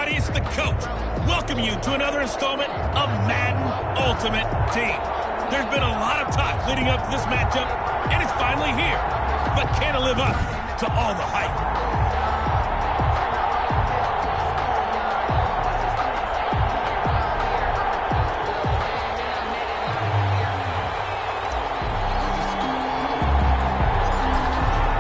everybody, it's the coach. Welcome you to another installment of Madden Ultimate Team. There's been a lot of talk leading up to this matchup, and it's finally here. But can it live up to all the hype?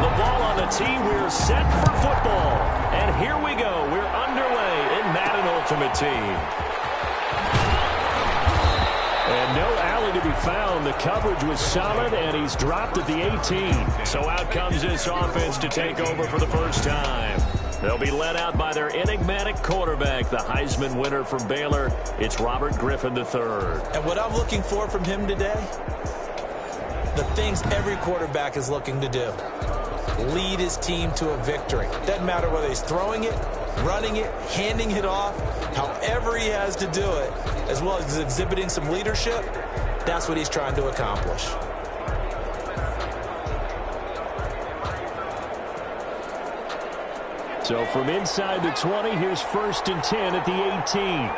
The ball on the tee, we're set for football. And here we go. We're underway in Madden Ultimate Team. And no alley to be found. The coverage was solid, and he's dropped at the 18. So out comes this offense to take over for the first time. They'll be led out by their enigmatic quarterback, the Heisman winner from Baylor. It's Robert Griffin III. And what I'm looking for from him today, the things every quarterback is looking to do. Lead his team to a victory. Doesn't matter whether he's throwing it, running it, handing it off, however he has to do it, as well as exhibiting some leadership, that's what he's trying to accomplish. So from inside the 20, here's 1st and 10 at the 18.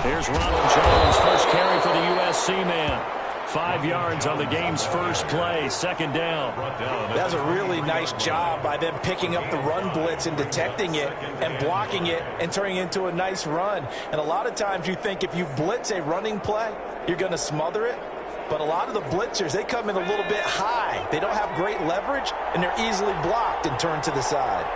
Here's Ronald Jones, first carry for the USC man. 5 yards on the game's first play, 2nd down. That's a really nice job by them picking up the run blitz and detecting it and blocking it and turning it into a nice run. And a lot of times you think if you blitz a running play, you're going to smother it. But a lot of the blitzers, they come in a little bit high. They don't have great leverage, and they're easily blocked and turned to the side.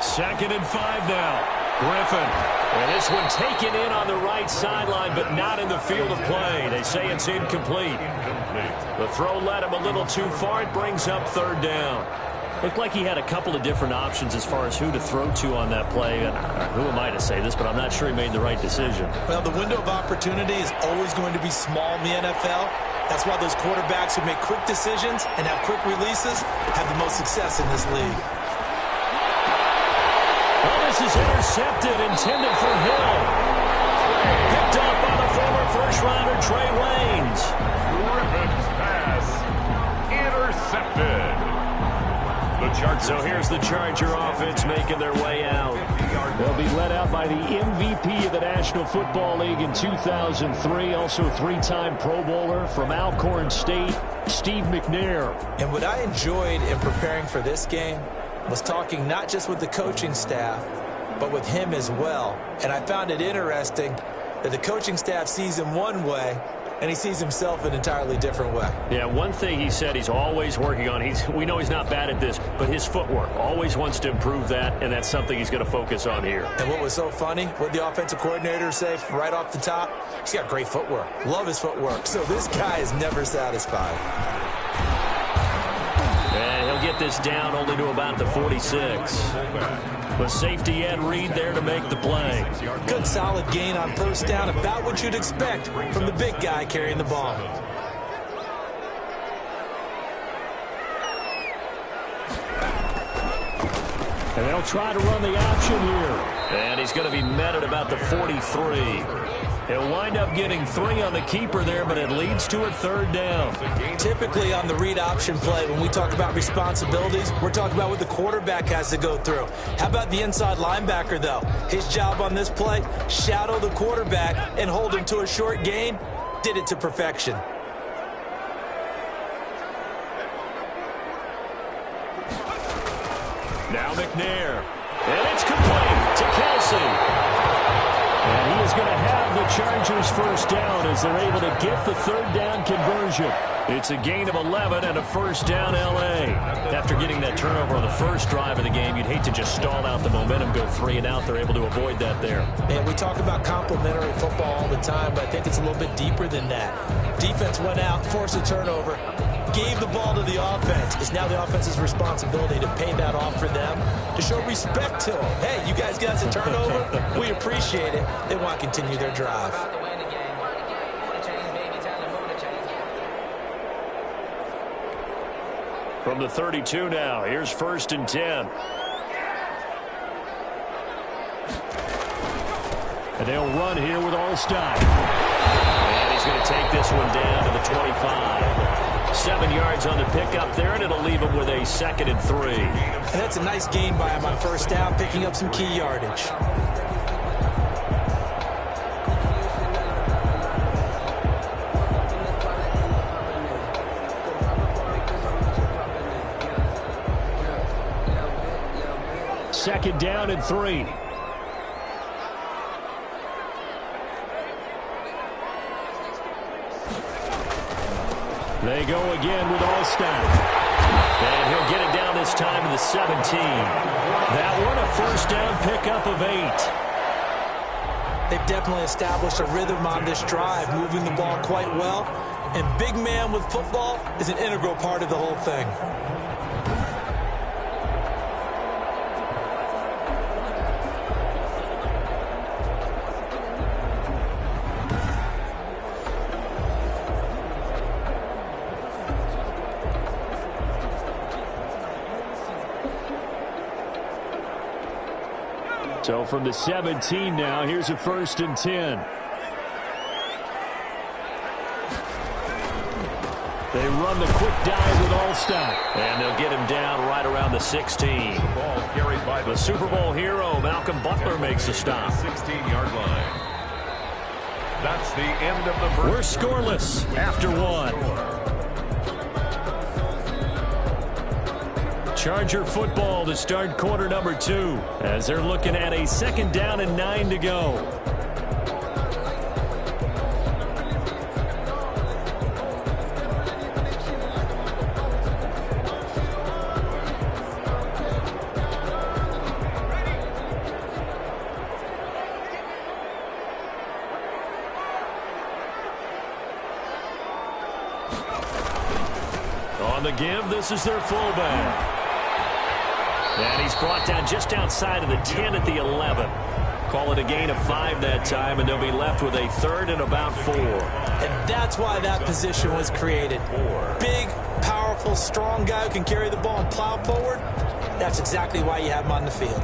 2nd and 5 now. Griffin. And this one taken in on the right sideline, but not in the field of play. They say it's incomplete. The throw led him a little too far. It brings up 3rd down. Looked like he had a couple of different options as far as who to throw to on that play. Who am I to say this, but I'm not sure he made the right decision. Well, the window of opportunity is always going to be small in the NFL. That's why those quarterbacks who make quick decisions and have quick releases have the most success in this league. Well, this is intercepted, intended for Hill. Picked up by the former first-rounder Trey Waynes. Griffin's pass intercepted. So here's the Charger offense making their way out. They'll be led out by the MVP of the National Football League in 2003, also 3-time Pro Bowler from Alcorn State, Steve McNair. And what I enjoyed in preparing for this game was talking not just with the coaching staff, but with him as well. And I found it interesting that the coaching staff sees him one way, and he sees himself an entirely different way. Yeah, one thing he said he's always working on, we know he's not bad at this, but his footwork, always wants to improve that, and that's something he's going to focus on here. And what was so funny, what the offensive coordinator say right off the top, he's got great footwork. Love his footwork. So this guy is never satisfied. And he'll get this down only to about the 46. The safety Ed Reed there to make the play. Good solid gain on 1st down, about what you'd expect from the big guy carrying the ball. And they'll try to run the option here. And he's going to be met at about the 43. He'll wind up getting 3 on the keeper there, but it leads to a 3rd down. Typically on the read option play, when we talk about responsibilities, we're talking about what the quarterback has to go through. How about the inside linebacker, though? His job on this play, shadow the quarterback and hold him to a short gain. Did it to perfection. Now McNair. And it's complete to Kelsey. And he is going to have the Chargers 1st down as they're able to get the 3rd down conversion. It's a gain of 11 and a 1st down L.A. After getting that turnover on the first drive of the game, you'd hate to just stall out the momentum, go 3 and out. They're able to avoid that there. And we talk about complementary football all the time, but I think it's a little bit deeper than that. Defense went out, forced a turnover, gave the ball to the offense. It's now the offense's responsibility to pay that off for them, to show respect to them. Hey, you guys got a turnover? We appreciate it. They want to continue their drive. From the 32 now, here's 1st and 10. And they'll run here with Allstein. And he's going to take this one down to the 25. 7 yards on the pickup there, and it'll leave him with a 2nd and 3. And that's a nice gain by him on first down, picking up some key yardage. Second down and 3. They go again with Allstott. And he'll get it down this time to the 17. That one a first down pickup of 8. They've definitely established a rhythm on this drive, moving the ball quite well. And big man with football is an integral part of the whole thing. So from the 17 now, here's a 1st and 10. They run the quick dive with Allstott. And they'll get him down right around the 16. Ball carried by The Super Bowl hero, Malcolm Butler, makes the stop. 16-yard line. That's the end of the first. We're scoreless after 1. Charger football to start quarter number 2 as they're looking at a 2nd down and 9 to go. On the give, this is their fullback. And he's brought down just outside of the 10 at the 11. Call it a gain of 5 that time, and they'll be left with a 3rd and about 4. And that's why that position was created. Big, powerful, strong guy who can carry the ball and plow forward. That's exactly why you have him on the field.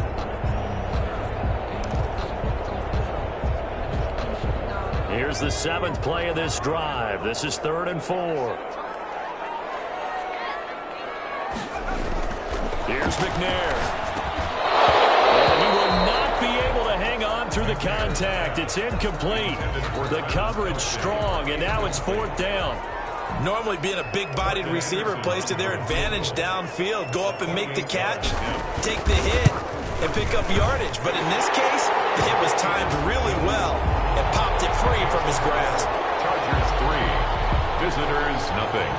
Here's the 7th play of this drive. This is 3rd and 4. Here's McNair. And he will not be able to hang on through the contact. It's incomplete. The coverage strong, and now it's 4th down. Normally being a big-bodied receiver plays to their advantage downfield. Go up and make the catch, take the hit, and pick up yardage. But in this case, the hit was timed really well and popped it free from his grasp. Chargers 3, visitors nothing.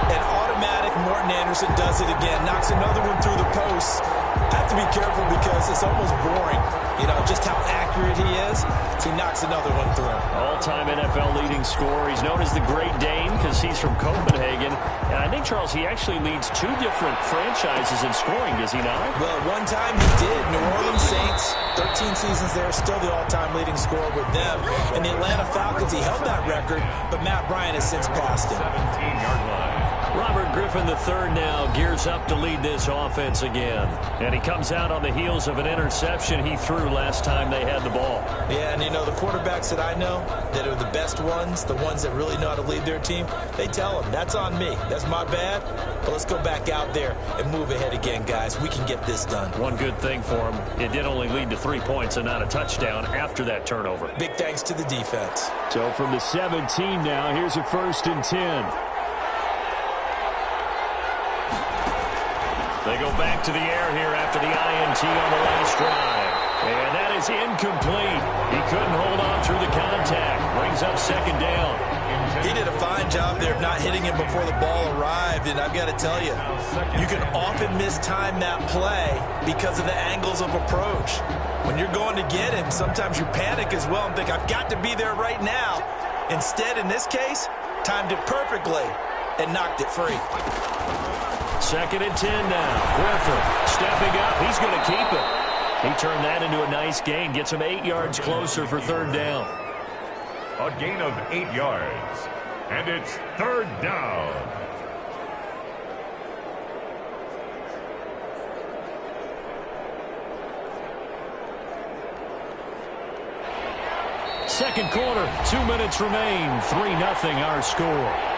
And automatic Morton Anderson does it again. Knocks another one through the post. I have to be careful because it's almost boring, you know, just how accurate he is. So he knocks another one through. All-time NFL leading scorer. He's known as the Great Dane because he's from Copenhagen. And I think, Charles, he actually leads 2 different franchises in scoring, does he not? Well, one time he did. New Orleans Saints, 13 seasons there, still the all-time leading scorer with them. And the Atlanta Falcons, he held that record, but Matt Bryant has since passed him. 17-yard line. Robert Griffin III now gears up to lead this offense again. And he comes out on the heels of an interception he threw last time they had the ball. Yeah, and you know, the quarterbacks that I know that are the best ones, the ones that really know how to lead their team, they tell them, that's on me. That's my bad. But let's go back out there and move ahead again, guys. We can get this done. One good thing for him, it did only lead to 3 points and not a touchdown after that turnover. Big thanks to the defense. So from the 17 now, here's a 1st and 10. They go back to the air here after the INT on the last drive. And that is incomplete. He couldn't hold on through the contact. Brings up 2nd down. He did a fine job there of not hitting him before the ball arrived. And I've got to tell you, you can often mistime that play because of the angles of approach. When you're going to get him, sometimes you panic as well and think, I've got to be there right now. Instead, in this case, timed it perfectly and knocked it free. 2nd and 10 now. Griffin stepping up. He's going to keep it. He turned that into a nice gain. Gets him 8 yards closer for 3rd down. A gain of 8 yards. And it's 3rd down. second quarter. 2 minutes remain. 3-0 our score.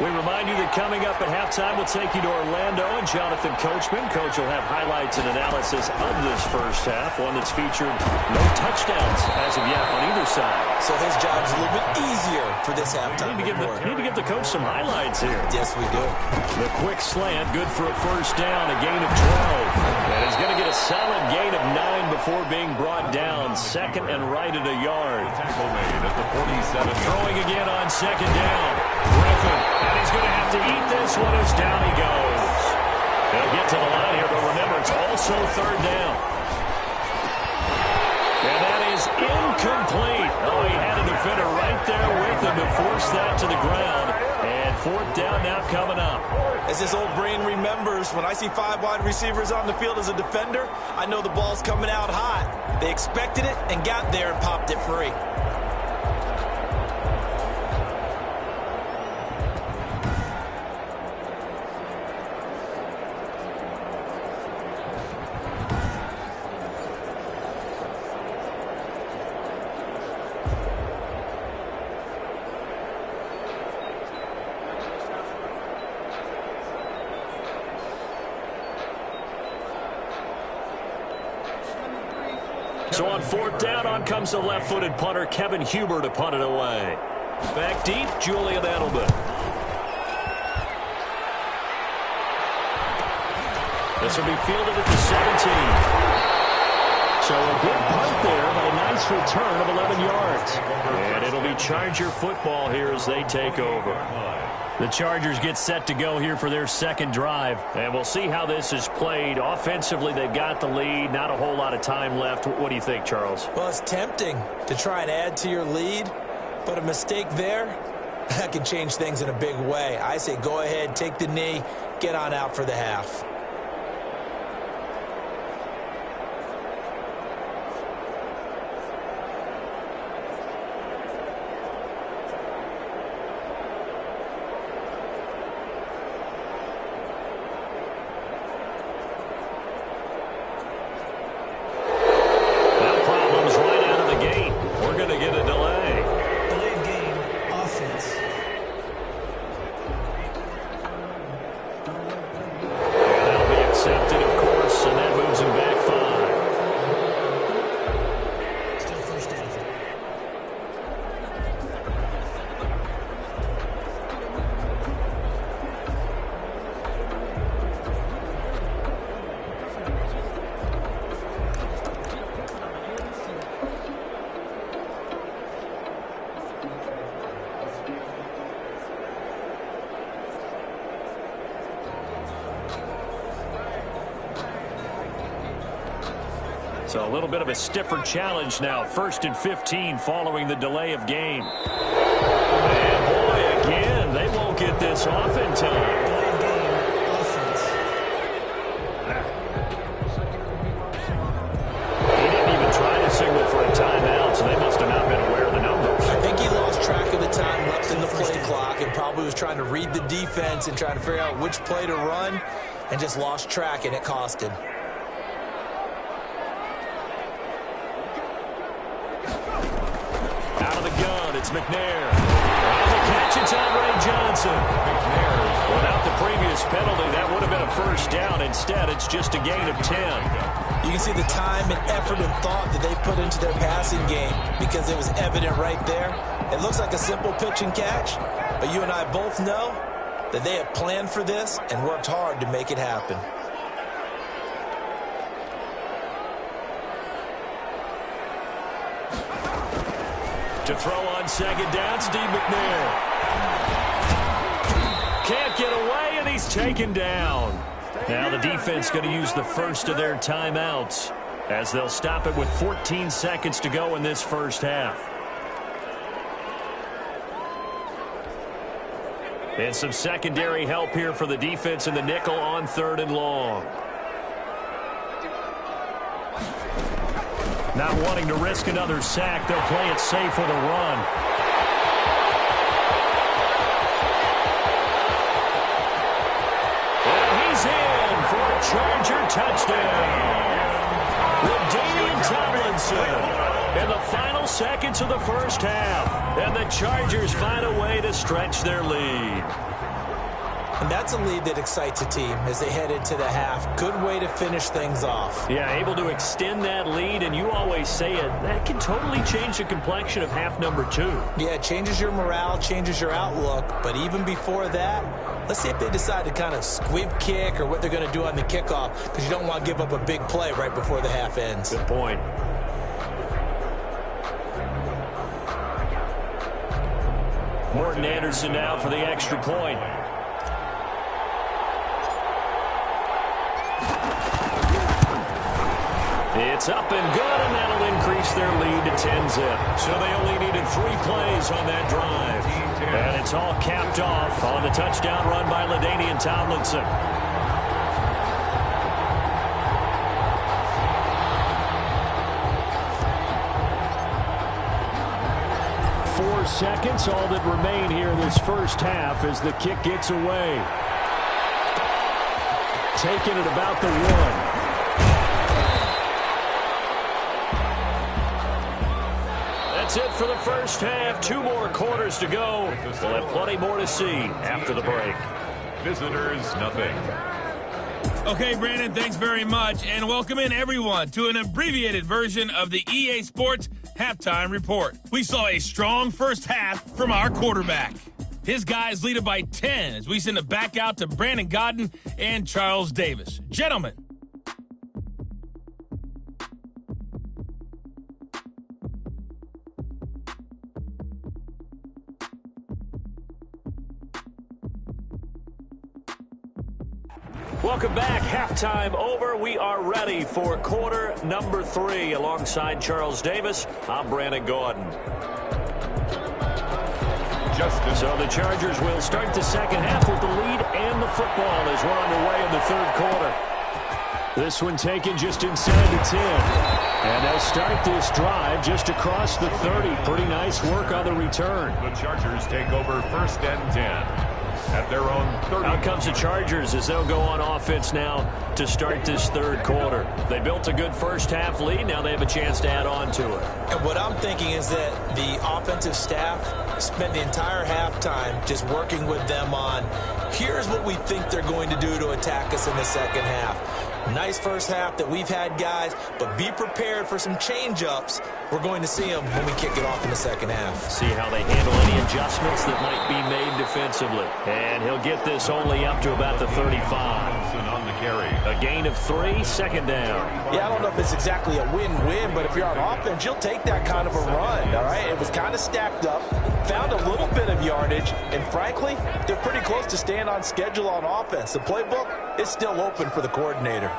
We remind you that coming up at halftime, we'll take you to Orlando and Jonathan Coachman. Coach will have highlights and analysis of this first half, one that's featured no touchdowns as of yet on either side. So his job's a little bit easier for this halftime. We need to give the coach some highlights here. Yes, we do. The quick slant, good for a first down, a gain of 12. And he's going to get a solid gain of 9 before being brought down. Second and right at a yard. Tackle made at the 47. Throwing again on second down. Griffin, and he's going to have to eat this one as down he goes. They'll get to the line here, but remember, it's also third down. And that is incomplete. Oh, he had a defender right there with him to force that to the ground. And fourth down now coming up. As this old brain remembers, when I see 5 wide receivers on the field as a defender, I know the ball's coming out hot. They expected it and got there and popped it free. So on fourth down, on comes the left-footed punter, Kevin Huber, to punt it away. Back deep, Julian Edelman. This will be fielded at the 17. So a good punt there, but a nice return of 11 yards. And it'll be Charger football here as they take over. The Chargers get set to go here for their second drive. And we'll see how this is played. Offensively, they've got the lead. Not a whole lot of time left. What do you think, Charles? Well, it's tempting to try and add to your lead, but a mistake there, that can change things in a big way. I say go ahead, take the knee, get on out for the half. So a little bit of a stiffer challenge now. 1st and 15 following the delay of game. And boy, again, they won't get this off in time. He didn't even try to signal for a timeout, so they must have not been aware of the numbers. I think he lost track of the time left in the play clock and probably was trying to read the defense and trying to figure out which play to run and just lost track, and it cost him. It's McNair. And the catch, it's on Ray Johnson. Without the previous penalty, that would have been a first down. Instead, it's just a gain of 10. You can see the time and effort and thought that they put into their passing game because it was evident right there. It looks like a simple pitch and catch, but you and I both know that they have planned for this and worked hard to make it happen. To throw on second down, Steve McNair. Can't get away, and he's taken down. Now the defense going to use the first of their timeouts as they'll stop it with 14 seconds to go in this first half. And some secondary help here for the defense in the nickel on 3rd and long. Not wanting to risk another sack, they'll play it safe with a run. And he's in for a Charger touchdown. Tomlinson in the final seconds of the first half. And the Chargers find a way to stretch their lead. And that's a lead that excites a team as they head into the half. Good way to finish things off. Yeah, able to extend that lead, and you always say it, that can totally change the complexion of half number 2. Yeah, it changes your morale, changes your outlook. But even before that, let's see if they decide to kind of squib kick or what they're going to do on the kickoff, because you don't want to give up a big play right before the half ends. Good point. Morton Anderson now for the extra point. It's up and good, and that'll increase their lead to 10-zip. So they only needed 3 plays on that drive. And it's all capped off on the touchdown run by LaDainian Tomlinson. Seconds, all that remain here this first half as the kick gets away. Taking it about the 1. That's it for the first half. 2 more quarters to go. We'll have plenty more to see after the break. Visitors, nothing. Okay, Brandon, thanks very much. And welcome in, everyone, to an abbreviated version of the EA Sports Halftime Report. We saw a strong first half from our quarterback. His guys lead it by 10 as we send it back out to Brandon Godden and Charles Davis. Gentlemen. Welcome back. Halftime over. We are ready for quarter number 3. Alongside Charles Davis, I'm Brandon Gordon. So the Chargers will start the second half with the lead and the football as we're underway in the third quarter. This one taken just inside the 10. And they'll start this drive just across the 30. Pretty nice work on the return. The Chargers take over 1st and 10. At their own 30. Out comes the Chargers as they'll go on offense now to start this third quarter. They built a good first half lead. Now they have a chance to add on to it. And what I'm thinking is that the offensive staff spent the entire halftime just working with them on, here's what we think they're going to do to attack us in the second half. Nice first half that we've had, guys, but be prepared for some change-ups. We're going to see them when we kick it off in the second half. See how they handle any adjustments that might be made defensively. And he'll get this only up to about the 35. On the carry. A gain of 3, second down. Yeah, I don't know if it's exactly a win-win, but if you're on offense, you'll take that kind of a run, all right? It was kind of stacked up, found a little bit of yardage, and frankly, they're pretty close to staying on schedule on offense. The playbook is still open for the coordinator.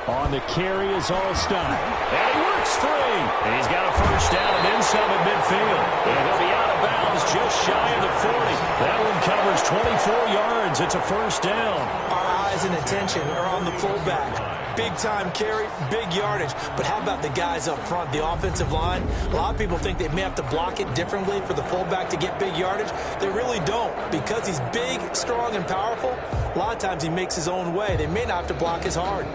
On the carry is Allstein. And he works free. And he's got a first down and then some at midfield. And he'll be out of bounds just shy of the 40. That one covers 24 yards. It's a first down. Our eyes and attention are on the fullback. Big time carry, big yardage. But how about the guys up front, the offensive line? A lot of people think they may have to block it differently for the fullback to get big yardage. They really don't. Because he's big, strong, and powerful, a lot of times he makes his own way. They may not have to block as hard.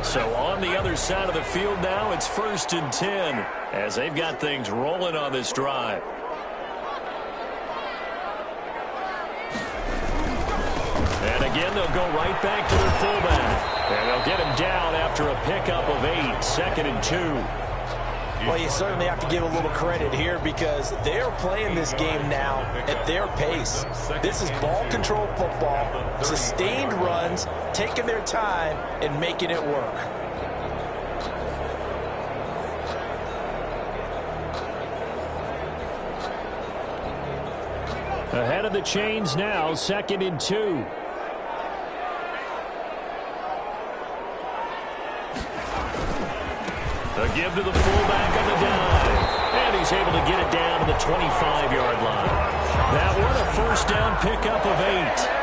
So on the other side of the field now, it's 1st and 10 as they've got things rolling on this drive. And again, they'll go right back to their fullback. And they'll get him down after a pickup of 8, 2nd and 2. Well, you certainly have to give a little credit here because they're playing this game now at their pace. This is ball control football, sustained runs, taking their time and making it work. Ahead of the chains now, 2nd and 2. A give to the fullback on the dive. And he's able to get it down to the 25-yard line. That one a first down pickup of 8.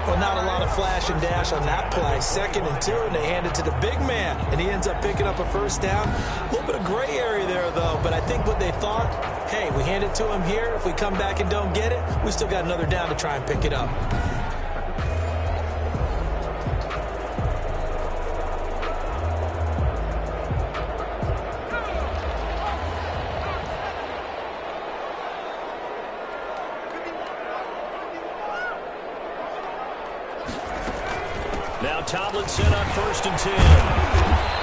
Well, not a lot of flash and dash on that play. 2nd and 2, and they hand it to the big man, and he ends up picking up a first down. A little bit of gray area there, though, but I think what they thought, hey, we hand it to him here. If we come back and don't get it, we still got another down to try and pick it up. Now Tomlinson on 1st and 10.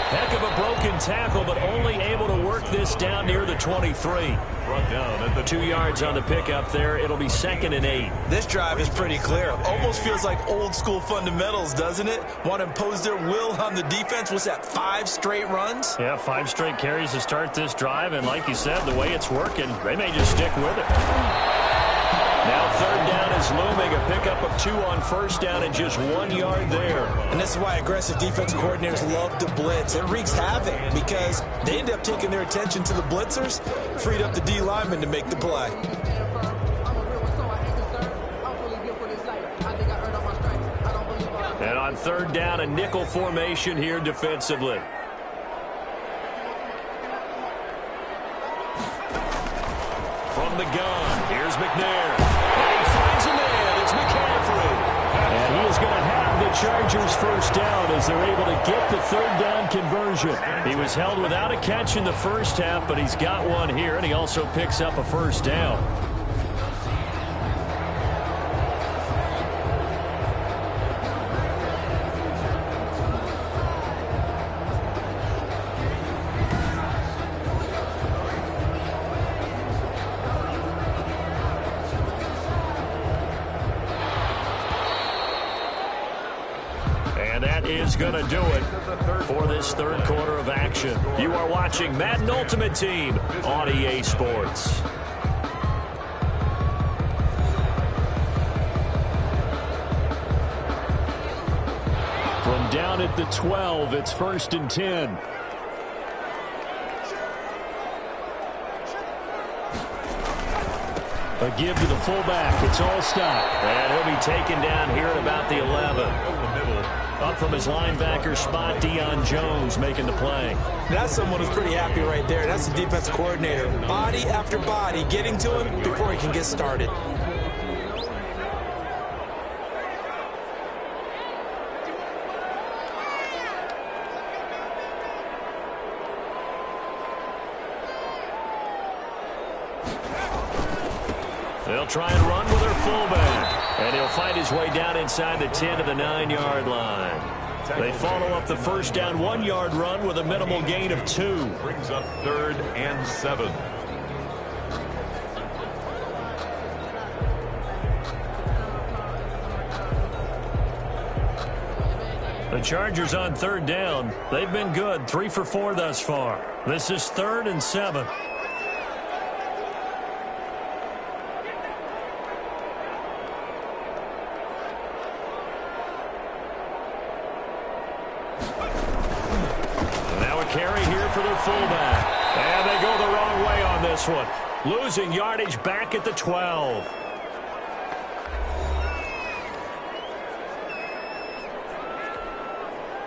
Heck of a broken tackle, but only able to work this down near the 23. Brought down at the 2 yards on the pickup there. It'll be 2nd and 8. This drive is pretty clear. Almost feels like old school fundamentals, doesn't it? Want to impose their will on the defense. What's that, 5 straight runs? Yeah, 5 straight carries to start this drive, and like you said, the way it's working, they may just stick with it. Now 3rd down is looming, a pickup of 2 on 1st down and just 1 yard there. And this is why aggressive defensive coordinators love to blitz. It wreaks havoc because they end up taking their attention to the blitzers, freed up the D lineman to make the play. And on 3rd down, a nickel formation here defensively. From the gun, here's McNair. And he finds a man. It's McCaffrey. And he is going to have the Chargers first down as they're able to get the 3rd down conversion. He was held without a catch in the first half, but he's got one here, and he also picks up a first down. Is going to do it for this 3rd quarter of action. You are watching Madden Ultimate Team on EA Sports. From down at the 12, it's 1st and 10. A give to the fullback. It's all stop. And he'll be taken down here at about the 11. Up from his linebacker spot, Deion Jones making the play. That's someone who's pretty happy right there. That's the defense coordinator. Body after body getting to him before he can get started. They'll try and run with their fullback. And he'll find his way down inside the 10 to the 9-yard line. They follow up the first down 1-yard run with a minimal gain of 2. brings up 3rd and 7. The Chargers on 3rd down. They've been good, 3 for 4 thus far. This is 3rd and 7. Carry here for their fullback. And they go the wrong way on this one. Losing yardage back at the 12.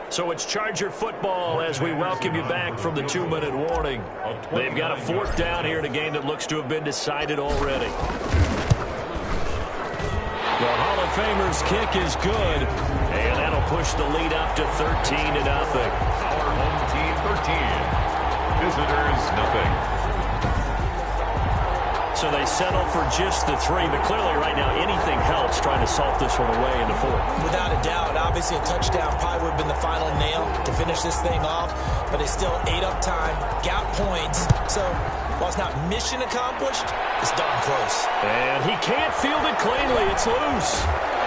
So it's Charger football as we welcome you back from the 2-minute warning. They've got a 4th down here in a game that looks to have been decided already. The Hall of Famer's kick is good. And that'll push the lead up to 13-0. Our home team 13. Visitors nothing. So they settle for just the 3, but clearly right now anything helps trying to salt this one away in the 4th. Without a doubt, obviously a touchdown probably would have been the final nail to finish this thing off, but they still ate up time, got points. So while it's not mission accomplished, it's darn close. And he can't field it cleanly. It's loose.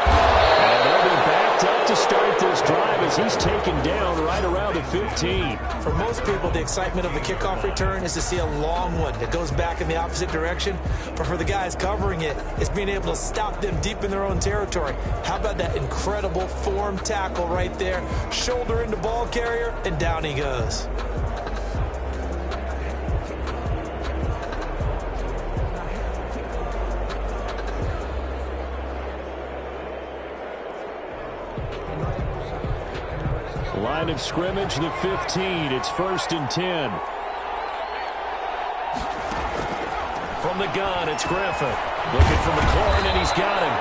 And they'll be backed up to start this drive as he's taken down right around the 15. For most people, the excitement of the kickoff return is to see a long one that goes back in the opposite direction. But for the guys covering it, it's being able to stop them deep in their own territory. How about that incredible form tackle right there? Shoulder into ball carrier, and down he goes. Line of scrimmage, the 15. It's 1st and 10. From the gun, it's Griffin. Looking for McLaurin, and he's got him.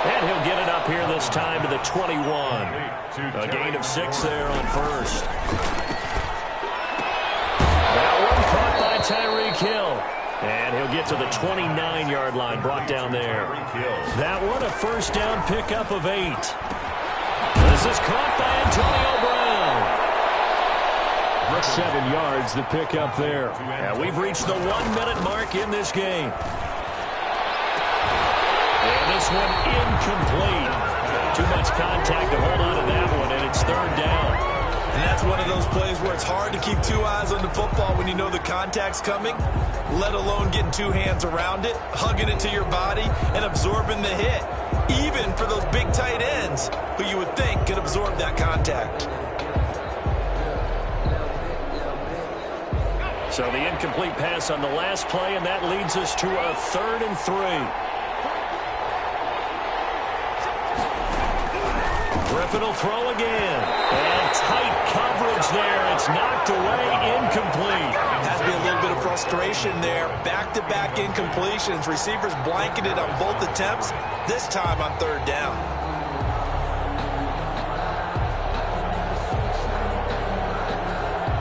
And he'll get it up here this time to the 21. A gain of 6 there on first. That one caught by Tyreek Hill. And he'll get to the 29-yard line, brought down there. That one a first down pickup of 8. This is caught by Antonio Brown. 7 yards, the pickup there. And we've reached the 1-minute mark in this game. And this one incomplete. Too much contact to hold on to that one, and it's 3rd down. And that's one of those plays where it's hard to keep 2 eyes on the football when you know the contact's coming, let alone getting 2 hands around it, hugging it to your body, and absorbing the hit, even for those big tight ends who you would think could absorb that contact. So the incomplete pass on the last play, and that leads us to a 3rd and 3. Griffin will throw again. And tight coverage there. It's knocked away, incomplete. Has to be a little bit of frustration there. Back-to-back incompletions. Receivers blanketed on both attempts, this time on 3rd down.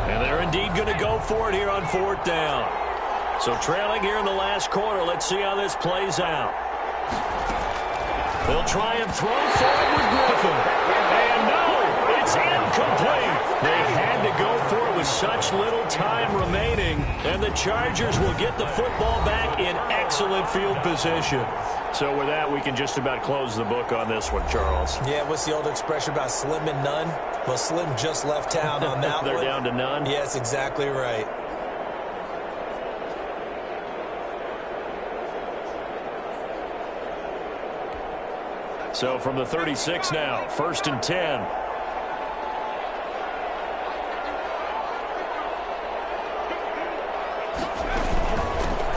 And they're indeed going to go for it here on 4th down. So trailing here in the last quarter. Let's see how this plays out. They'll try and throw forward with Griffin. And no, it's incomplete. They had to go for it with such little time remaining. And the Chargers will get the football back in excellent field position. So with that, we can just about close the book on this one, Charles. Yeah, what's the old expression about slim and none? Well, Slim just left town on that one. They're down to none? Yes, exactly right. So from the 36 now, 1st and 10.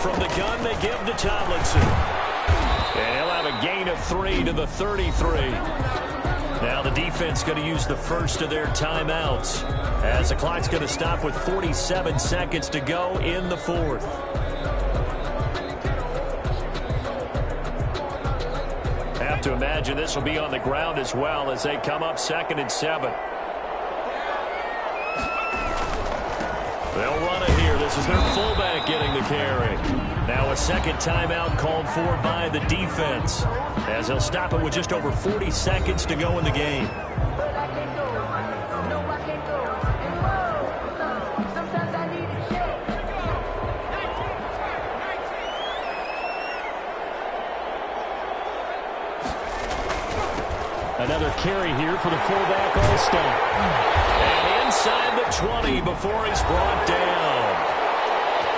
From the gun, they give to Tomlinson. And he'll have a gain of 3 to the 33. Now the defense going to use the first of their timeouts, as the clock's going to stop with 47 seconds to go in the 4th. Have to imagine this will be on the ground as well as they come up 2nd and 7. They'll run it here. This is their fullback getting the carry. Now a 2nd timeout called for by the defense, as they'll stop it with just over 40 seconds to go in the game. Another carry here for the fullback all-star. And inside the 20 before he's brought down.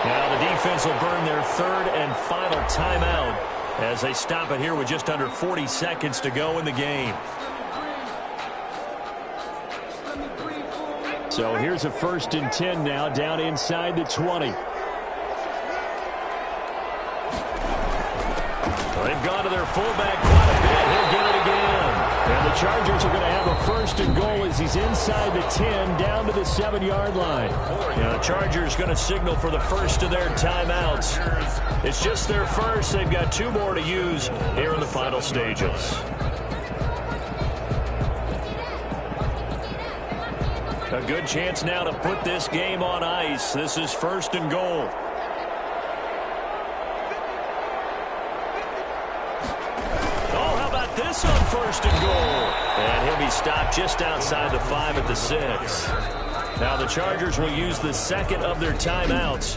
Now the defense will burn their 3rd and final timeout as they stop it here with just under 40 seconds to go in the game. So here's a 1st and 10 now, down inside the 20. They've gone to their fullback quite a bit. He'll get it again. And the Chargers are going to have a 1st and goal as he's inside the 10, down to the 7-yard line. Now the Chargers going to signal for the first of their timeouts. It's just their first. They've got 2 more to use here in the final stages. A good chance now to put this game on ice. This is 1st and goal. This on 1st and goal. And he'll be stopped just outside the 5 at the 6. Now the Chargers will use the 2nd of their timeouts.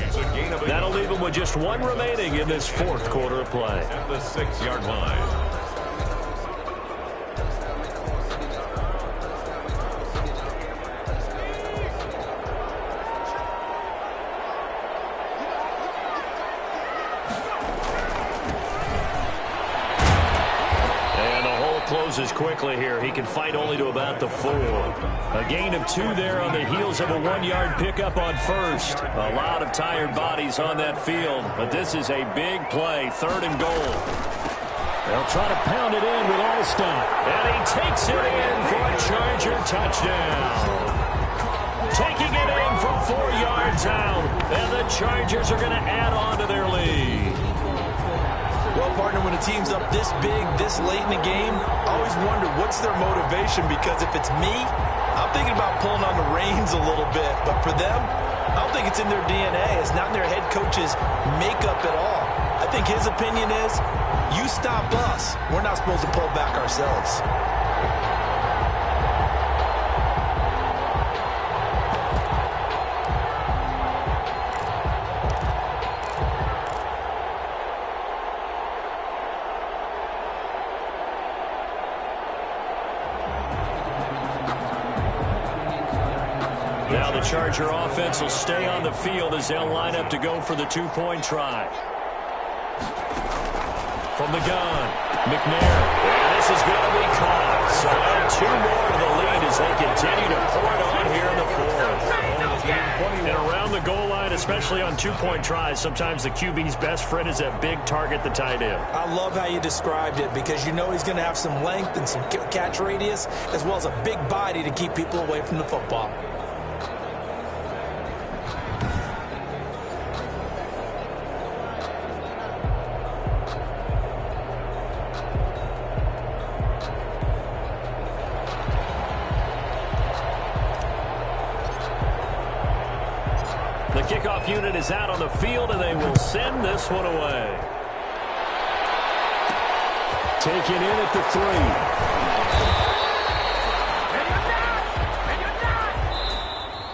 That'll leave them with just 1 remaining in this 4th quarter of play. At the 6-yard line. Closes quickly here. He can fight only to about the 4. A gain of 2 there on the heels of a 1-yard pickup on 1st. A lot of tired bodies on that field, but this is a big play. 3rd and goal. They'll try to pound it in with Allstott. And he takes it in for a Charger touchdown. Taking it in from 4 yards out. And the Chargers are going to add on to their lead. Well, partner, when a team's up this big, this late in the game, I always wonder what's their motivation, because if it's me, I'm thinking about pulling on the reins a little bit. But for them, I don't think it's in their DNA. It's not in their head coach's makeup at all. I think his opinion is, you stop us. We're not supposed to pull back ourselves. Now the Charger offense will stay on the field as they'll line up to go for the two-point try. From the gun, McNair. And this is going to be caught. So add 2 more to the lead as they continue to pour it on here in the fourth. And around the goal line, especially on two-point tries, sometimes the QB's best friend is that big target, the tight end. I love how you described it, because you know he's going to have some length and some catch radius, as well as a big body to keep people away from the football. The kickoff unit is out on the field, and they will send this one away. Taken in at the 3.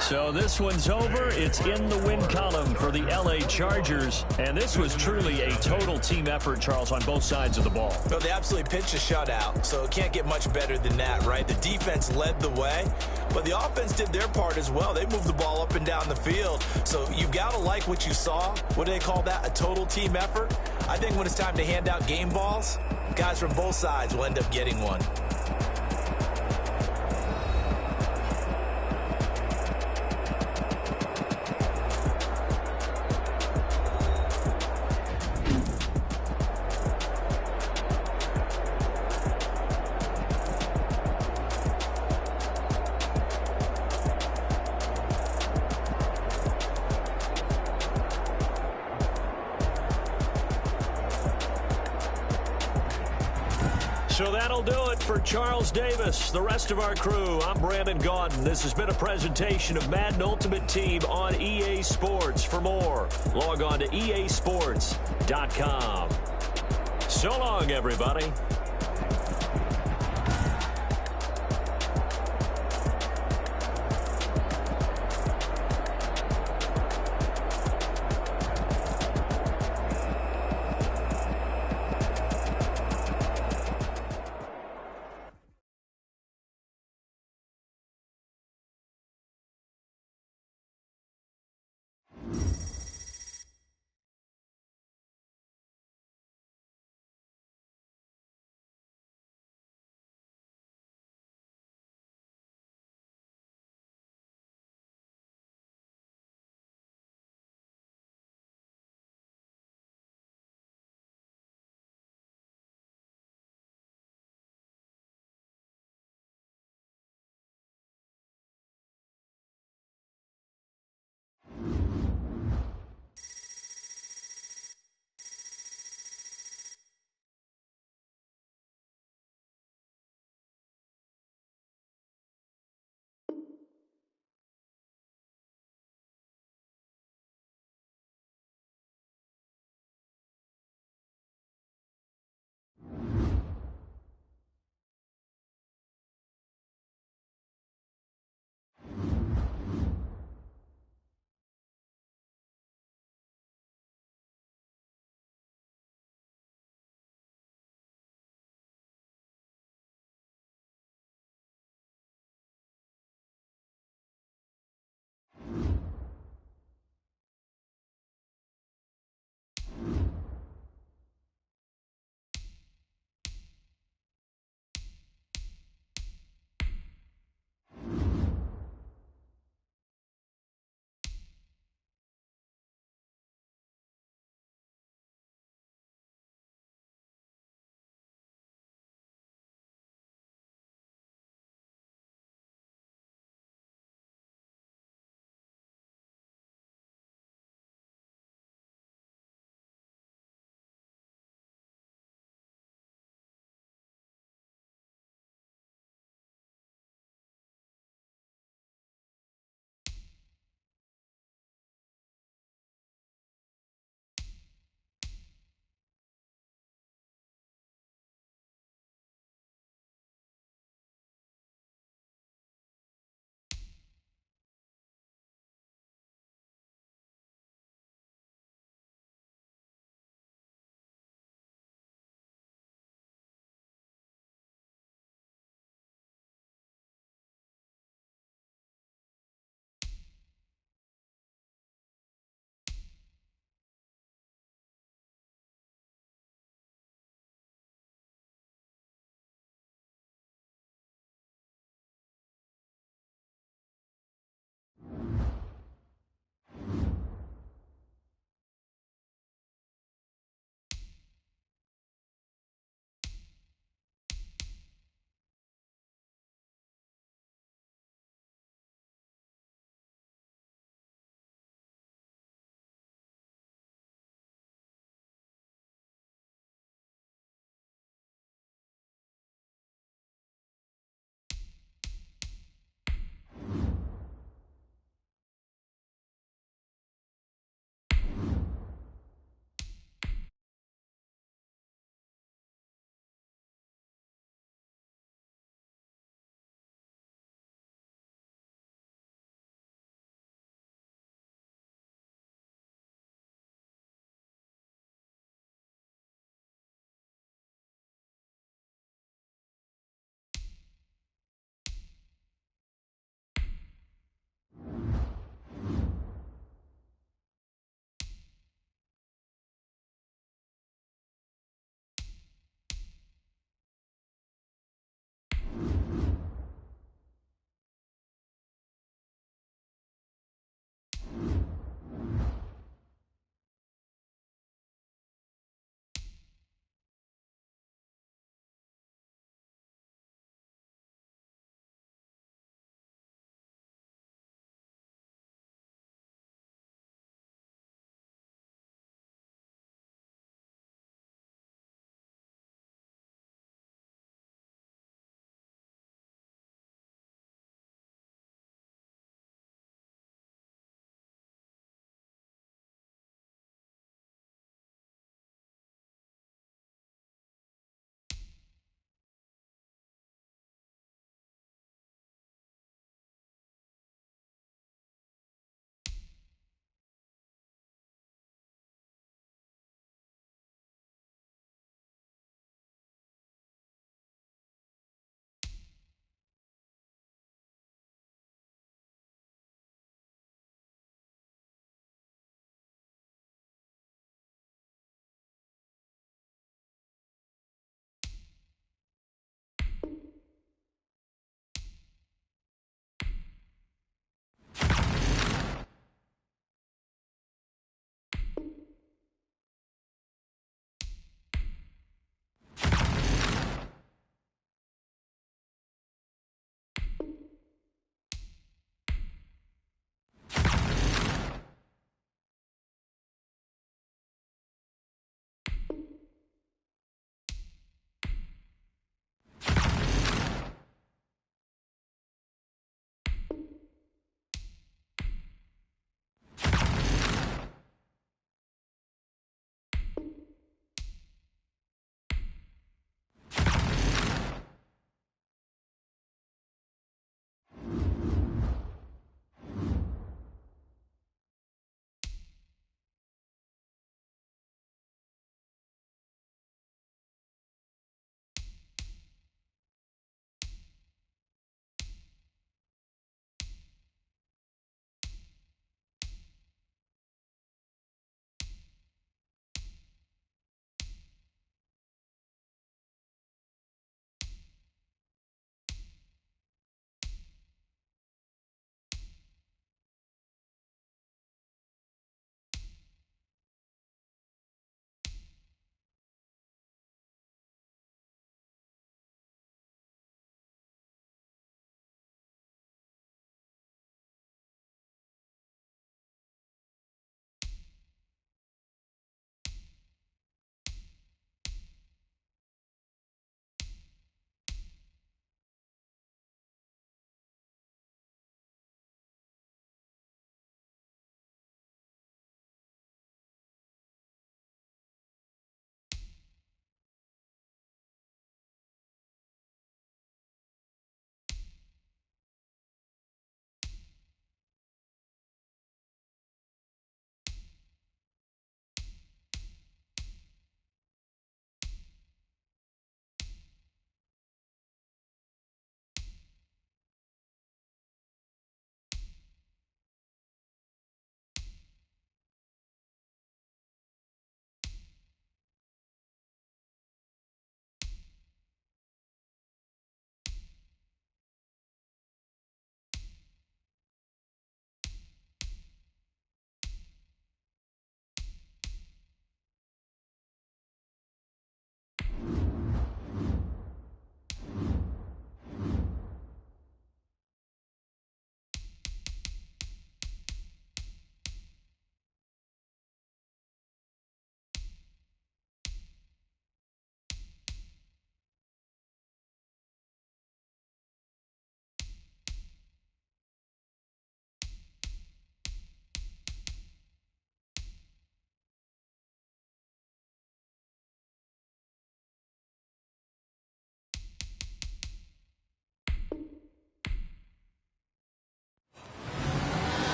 So this one's over. It's in the win column for the LA Chargers. And this was truly a total team effort, Charles, on both sides of the ball. Well, they absolutely pitched a shutout, so it can't get much better than that, right? The defense led the way, but the offense did their part as well. They moved the ball up and down the field. So you've got to like what you saw. What do they call that? A total team effort? I think when it's time to hand out game balls, guys from both sides will end up getting one. So that'll do it for Charles Davis, the rest of our crew. I'm Brandon Gaudin. This has been a presentation of Madden Ultimate Team on EA Sports. For more, log on to easports.com. So long, everybody.